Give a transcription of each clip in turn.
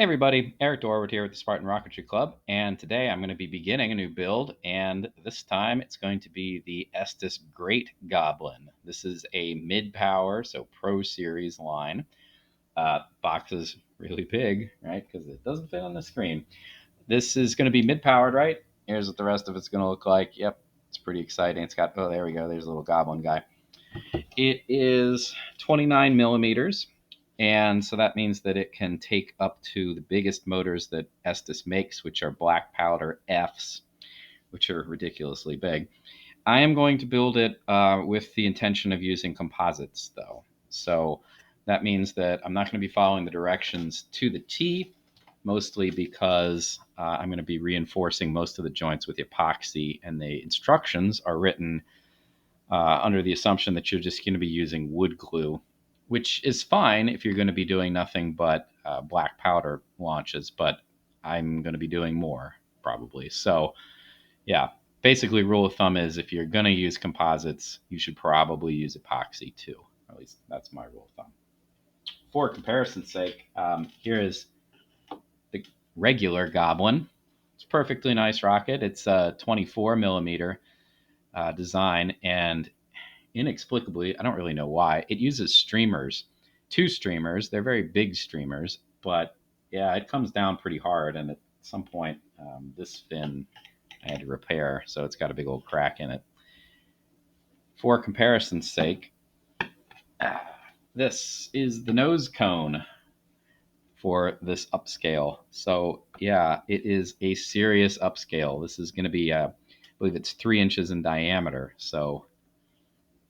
Hey everybody, Eric Dorward here with the Spartan Rocketry Club, and today I'm going to be beginning a new build, and this time it's going to be the Estes Great Goblin. This is a mid-power, so Pro Series line. Box is really big, right, because it doesn't fit on the screen. This is going to be mid-powered, right? Here's what the rest of it's going to look like. Yep, it's pretty exciting. It's got, oh, there we go, there's a little goblin guy. It is 29 millimeters, and so that means that it can take up to the biggest motors that Estes makes, which are black powder Fs, which are ridiculously big. I am going to build it with the intention of using composites, though. So that means that I'm not going to be following the directions to the T, mostly because I'm going to be reinforcing most of the joints with epoxy, and the instructions are written under the assumption that you're just going to be using wood glue, which is fine if you're going to be doing nothing but black powder launches, but I'm going to be doing more probably. So, yeah, basically, rule of thumb is if you're going to use composites, you should probably use epoxy too. Or at least that's my rule of thumb. For comparison's sake, here is the regular Goblin. It's a perfectly nice rocket. It's a 24 millimeter design, and inexplicably, I don't really know why, it uses streamers, two streamers. They're very big streamers, but yeah, it comes down pretty hard. And at some point, this fin I had to repair, so it's got a big old crack in it. For comparison's sake, this is the nose cone for this upscale. So yeah, it is a serious upscale. This is going to be, I believe it's 3 inches in diameter. So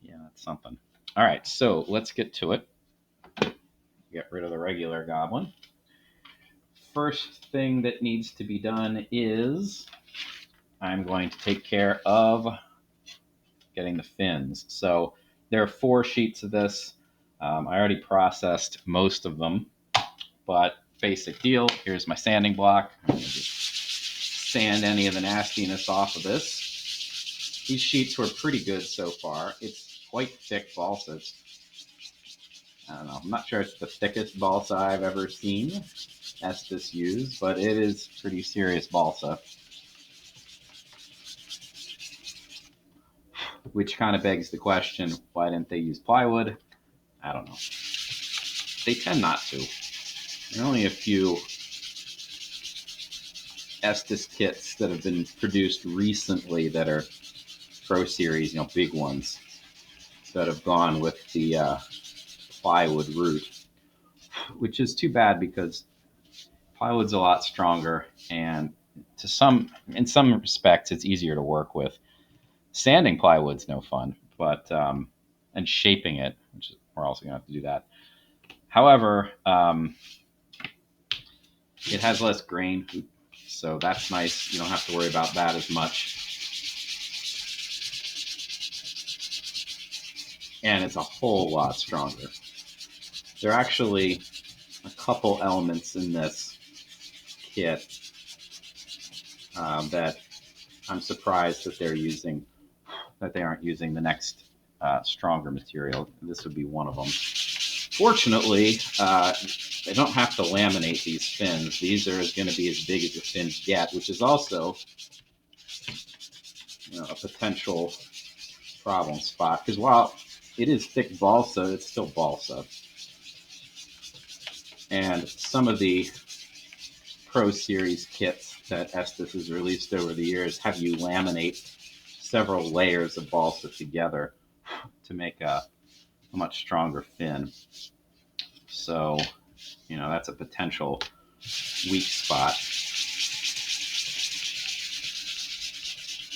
yeah, that's something. All right, so let's get to it. Get rid of the regular goblin. First thing that needs to be done is I'm going to take care of getting the fins. So there are 4 sheets of this. I already processed most of them, but basic deal. Here's my sanding block. I'm going to just sand any of the nastiness off of this. These sheets were pretty good so far. It's quite thick balsa. I don't know. I'm not sure it's the thickest balsa I've ever seen Estes use, but it is pretty serious balsa. Which kind of begs the question, why didn't they use plywood? I don't know. They tend not to. There are only a few Estes kits that have been produced recently that are Pro Series, big ones, that have gone with the plywood route, which is too bad because plywood's a lot stronger, and in some respects, it's easier to work with. Sanding plywood's no fun, but and shaping it, which we're also gonna have to do that. However, it has less grain, so that's nice. You don't have to worry about that as much. And it's a whole lot stronger. There are actually a couple elements in this kit that I'm surprised that they aren't using the next stronger material. This would be one of them. Fortunately, they don't have to laminate these fins. These are going to be as big as the fins get, which is also a potential problem spot. Because while it is thick balsa, it's still balsa. And some of the Pro Series kits that Estes has released over the years have you laminate several layers of balsa together to make a much stronger fin. So, that's a potential weak spot.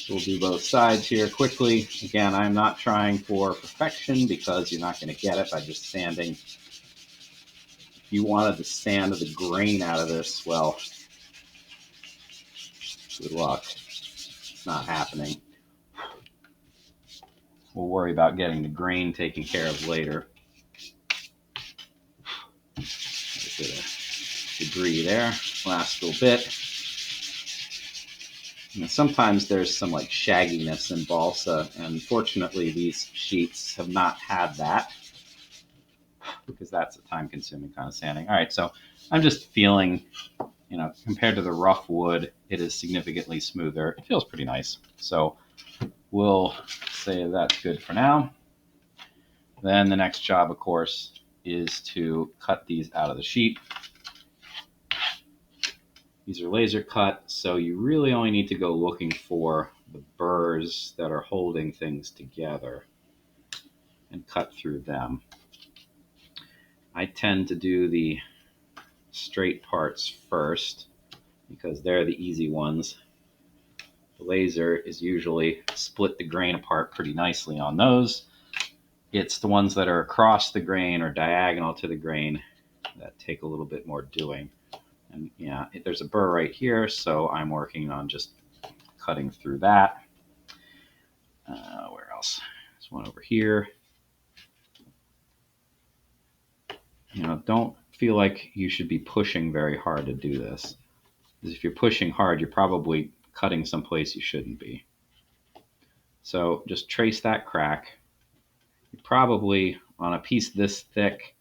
We'll do both sides here quickly. Again, I'm not trying for perfection because you're not going to get it by just sanding. If you wanted to sand the grain out of this, well, good luck. It's not happening. We'll worry about getting the grain taken care of later. There's a bit of debris there. Last little bit. Sometimes there's some shagginess in balsa, and fortunately these sheets have not had that because that's a time-consuming kind of sanding. All right, so I'm just feeling, compared to the rough wood, it is significantly smoother. It feels pretty nice. So we'll say that's good for now. Then the next job, of course, is to cut these out of the sheet. These are laser cut, so you really only need to go looking for the burrs that are holding things together and cut through them. I tend to do the straight parts first because they're the easy ones. The laser is usually split the grain apart pretty nicely on those. It's the ones that are across the grain or diagonal to the grain that take a little bit more doing. And yeah, there's a burr right here, so I'm working on just cutting through that. Where else? There's one over here. Don't feel like you should be pushing very hard to do this. Because if you're pushing hard, you're probably cutting someplace you shouldn't be. So just trace that crack. You probably, on a piece this thick,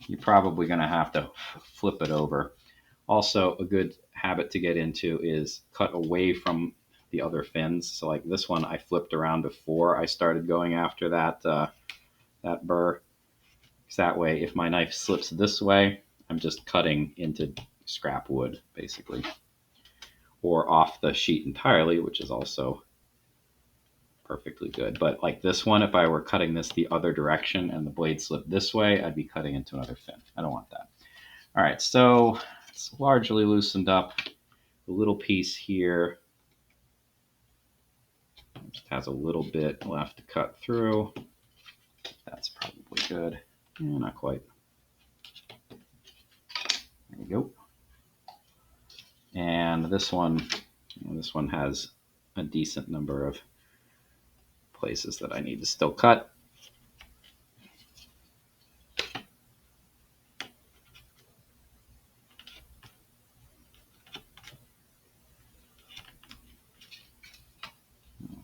you're probably going to have to flip it over. Also, a good habit to get into is cut away from the other fins. So like this one, I flipped around before I started going after that burr. Because that way, if my knife slips this way, I'm just cutting into scrap wood, basically. Or off the sheet entirely, which is also perfectly good. But like this one, if I were cutting this the other direction and the blade slipped this way, I'd be cutting into another fin. I don't want that. All right, so it's largely loosened up. The little piece here just has a little bit left to cut through. That's probably good. Yeah, not quite. There we go. And this one has a decent number of places that I need to still cut.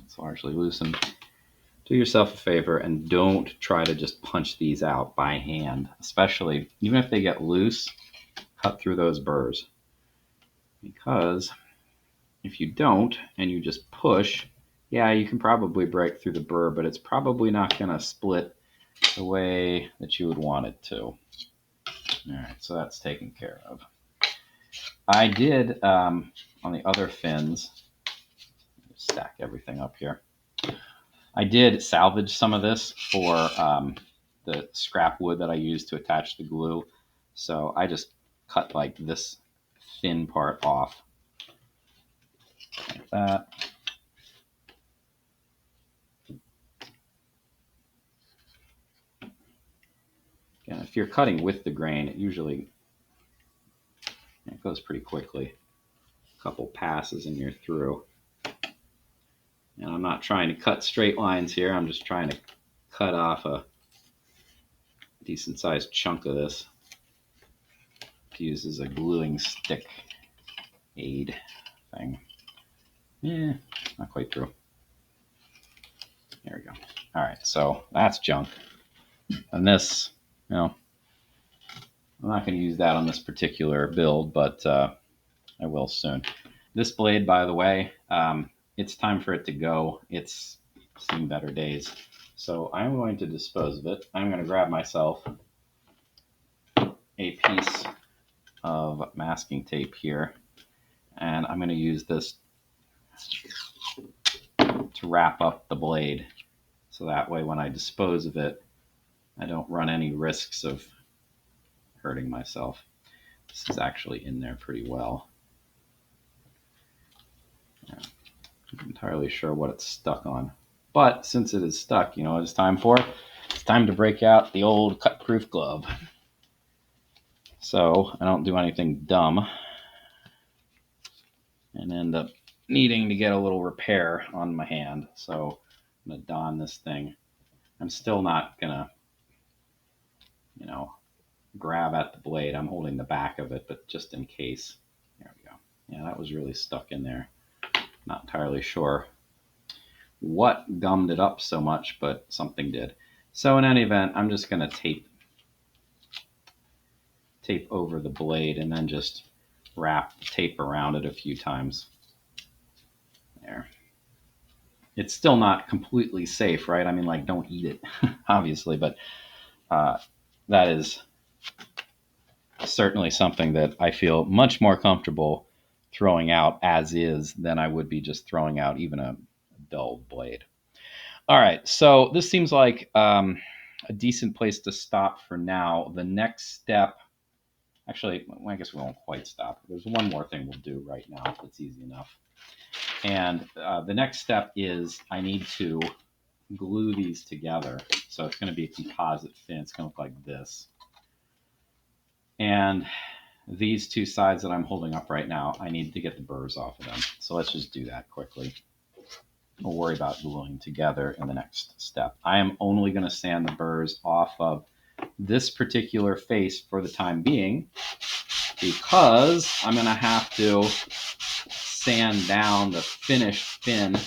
It's largely loosened. Do yourself a favor and don't try to just punch these out by hand, especially even if they get loose, cut through those burrs. Because if you don't and you just push, yeah, you can probably break through the burr, but it's probably not going to split the way that you would want it to. All right, so that's taken care of. I did, on the other fins, stack everything up here. I did salvage some of this for the scrap wood that I used to attach the glue. So I just cut like this thin part off, like that. And if you're cutting with the grain, it usually goes pretty quickly. A couple passes and you're through. And I'm not trying to cut straight lines here. I'm just trying to cut off a decent sized chunk of this to use as a gluing stick aid thing. Yeah, not quite through. There we go. All right, so that's junk. And this, I'm not going to use that on this particular build, but I will soon. This blade, by the way, it's time for it to go. It's seen better days. So I'm going to dispose of it. I'm going to grab myself a piece of masking tape here, and I'm going to use this to wrap up the blade. So that way when I dispose of it, I don't run any risks of hurting myself. This is actually in there pretty well. Yeah, I'm not entirely sure what it's stuck on. But since it is stuck, you know what it's time for? It's time to break out the old cut-proof glove. So I don't do anything dumb and end up needing to get a little repair on my hand. So I'm going to don this thing. I'm still not going to, grab at the blade. I'm holding the back of it, but just in case. There we go. Yeah, that was really stuck in there. Not entirely sure what gummed it up so much, but something did. So in any event, I'm just going to tape tape over the blade and then just wrap tape around it a few times. There. It's still not completely safe, right? I mean, like, don't eat it, obviously, but that is certainly something that I feel much more comfortable throwing out as is than I would be just throwing out even a dull blade. All right, so this seems like a decent place to stop for now. The next step, actually, I guess we won't quite stop. There's one more thing we'll do right now that's easy enough. And the next step is I need to glue these together. So it's going to be a composite fin. It's going to look like this. And these two sides that I'm holding up right now, I need to get the burrs off of them. So let's just do that quickly. We'll worry about gluing together in the next step. I am only going to sand the burrs off of this particular face for the time being, because I'm going to have to sand down the finished fin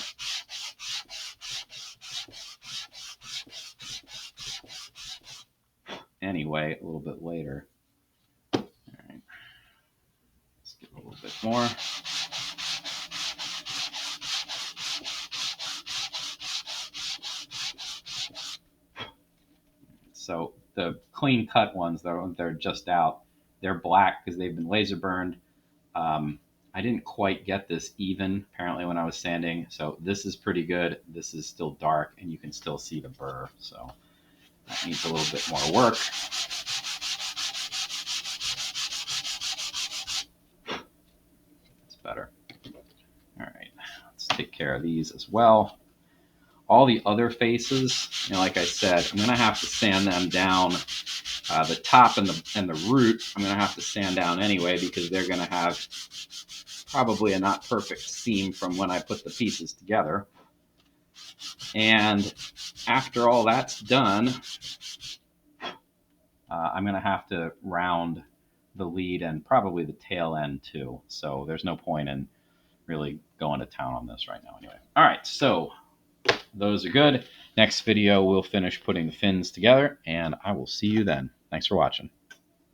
anyway a little bit later. All right, let's get a little bit more. So the clean cut ones, they're just out. They're black because they've been laser burned. I didn't quite get this even, apparently, when I was sanding. So this is pretty good. This is still dark, and you can still see the burr. So that needs a little bit more work. That's better. All right, let's take care of these as well. All the other faces, like I said, I'm going to have to sand them down. The top and the root, I'm going to have to sand down anyway, because they're going to have probably a not perfect seam from when I put the pieces together. And after all that's done, I'm going to have to round the lead and probably the tail end too. So there's no point in really going to town on this right now anyway. All right, so those are good. Next video, we'll finish putting the fins together, and I will see you then. Thanks for watching.